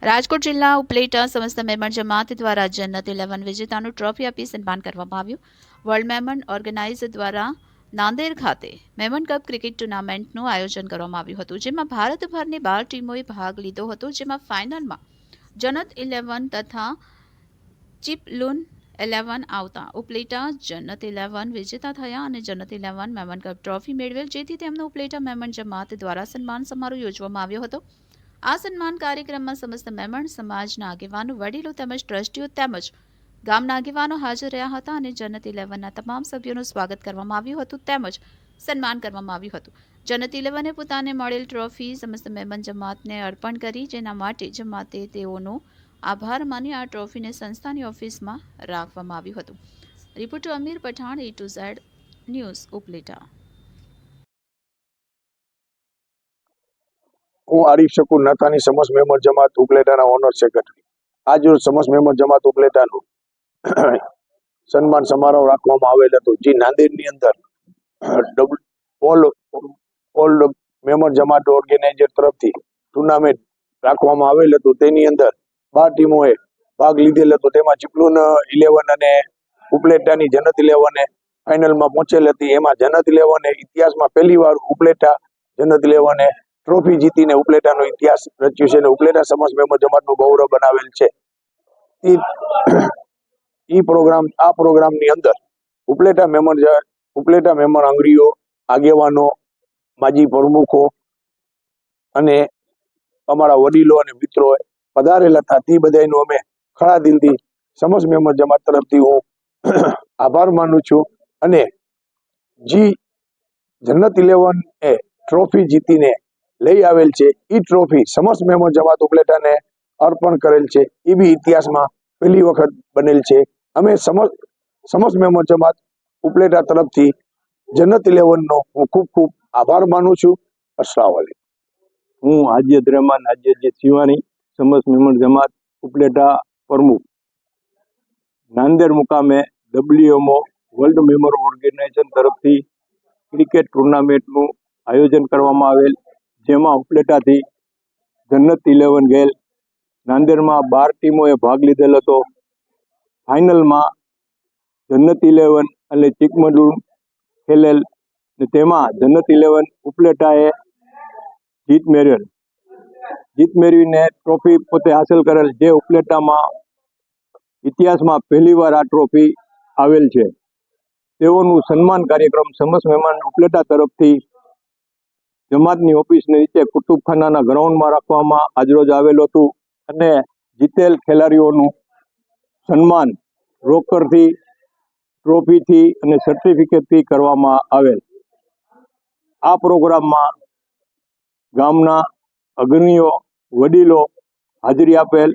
રાજકોટ જિલ્લા ઉપલેટા સમસ્ત મેમણ જમાત દ્વારા જન્નત 11 વિજેતાનું ટ્રોફી આપી સન્માન કરવામાં આવ્યું। વર્લ્ડ મેમણ ઓર્ગેનાઇઝ દ્વારા નાંદેર ખાતે મેમણ કપ ક્રિકેટ ટુર્નામેન્ટનું આયોજન કરવામાં આવ્યું હતું, જેમાં ભારતભરની 12 ટીમોએ ભાગ લીધો હતો, જેમાં ફાઇનલમાં જન્નત 11 તથા ચીપલુન 11 આવતા ઉપલેટા જન્નત 11 વિજેતા થયા અને જન્નત 11 મેમણ કપ ટ્રોફી મેળવેલ, જેથી તેમનો ઉપલેટા મેમણ જમાત દ્વારા સન્માન સમારોહ યોજવામાં આવ્યો હતો। આ સન્માન કાર્યક્રમમાં સમસ્ત મેમણ સમાજના આગેવાનો, વડીલો તેમજ ટ્રસ્ટીઓ તેમજ ગામના આગેવાનો હાજર રહ્યા હતા અને જન્નત 11ના તમામ સભ્યોનું સ્વાગત કરવામાં આવ્યું હતું તેમજ સન્માન કરવામાં આવ્યું હતું। જન્નત 11એ પોતાને મળેલ ટ્રોફી સમસ્ત મેમણ જમાતને અર્પણ કરી, જેના માટે જમાતે તેઓનો આભાર માની આ ટ્રોફીને સંસ્થાની ઓફિસમાં રાખવામાં આવ્યું હતું। Reporter Amir Pathan, A to Z news, Upleta. હું આરીફ શકુર નાથાની સમસ્ત મેમણ જમાત ઉપલેટાના ઓનર સેક્રેટરી। આજ રોજ સમસ્ત મેમણ જમાત ઉપલેટાનું સન્માન સમારોહ રાખવામાં આવેલ હતો, જે નાંદેડની અંદર ઓલ મેમણ જમાત ઓર્ગેનાઇઝર તરફથી ટુર્નામેન્ટ રાખવામાં આવેલ હતું। તેની અંદર 12 ટીમોએ ભાગ લીધેલ હતો, તેમાં ચીપલુન 11 અને ઉપલેટાની જન્નત 11 ફાઇનલમાં પહોંચેલ હતી। એમાં જન્નત 11 ઇતિહાસમાં પહેલીવાર ઉપલેટા જન્નત 11 ટ્રોફી જીતીને ઉપલેટાનો ઇતિહાસ રચ્યું છે અને ઉપલેટા સમસ્ત મેમણ જમાતનું ગૌરવ બનાવેલ છે। આ પ્રોગ્રામની અંદર ઉપલેટા મેમણ અંગડીઓ, આગેવાનો, માજી પ્રમુખો અને અમારા વડીલો અને મિત્રો પધારેલા હતા। તે બધાનો અમે ખરા દિલથી સમસ્ત મેમણ જમાત તરફથી હું આભાર માનું છું અને જી જન્નત 11 એ ટ્રોફી જીતીને લઈ આવેલ છે, એ ટ્રોફી સમસ્ત મેમણ જમાત ઉપલેટાને અર્પણ કરેલ છે। એ બી ઇતિહાસમાં પહેલી વખત બનેલ છે। અમે સમસ્ત મેમણ જમાત ઉપલેટા તરફથી જન્નત 11નો હું ખૂબ ખૂબ આભાર માનું છું। અસ્સલામ વાલેકુમ। હું હાજિદ રહેમાન શિવાની, સમસ્ત મેમણ જમાત ઉપલેટા પ્રમુખ। નાંદેડ મુકામે WMO વર્લ્ડ મેમણ ઓર્ગેનાઇઝેશન તરફથી ક્રિકેટ ટુર્નામેન્ટનું આયોજન કરવામાં આવેલ, જેમાં ઉપલેટાથી જન્નત 11 ગયેલ। નાંદેડમાં 12 ટીમોએ ભાગ લીધેલ હતો। ફાઇનલમાં જન્નત 11 અને ચીકમલુન ખેલેલ, તેમાં જન્નત 11 ઉપલેટાએ જીત મેળવીને ટ્રોફી પોતે હાંસલ કરેલ, જે ઉપલેટામાં ઇતિહાસમાં પહેલીવાર આ ટ્રોફી આવેલ છે। તેઓનું સન્માન કાર્યક્રમ સમસ્ત મેમણ ઉપલેટા તરફથી જમાતની ઓફિસની નીચે કુતુબખાનાના ગ્રાઉન્ડમાં રાખવામાં આજરોજ આવેલું હતું અને જીતેલ ખેલાડીઓનું સન્માન રોકડથી, ટ્રોફીથી અને સર્ટિફિકેટથી કરવામાં આવેલ। આ પ્રોગ્રામમાં ગામના અગ્રણીઓ, વડીલો હાજરી આપેલ,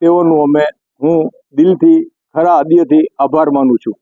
તેઓનું હું દિલથી ખરા હૃદયથી આભાર માનું છું।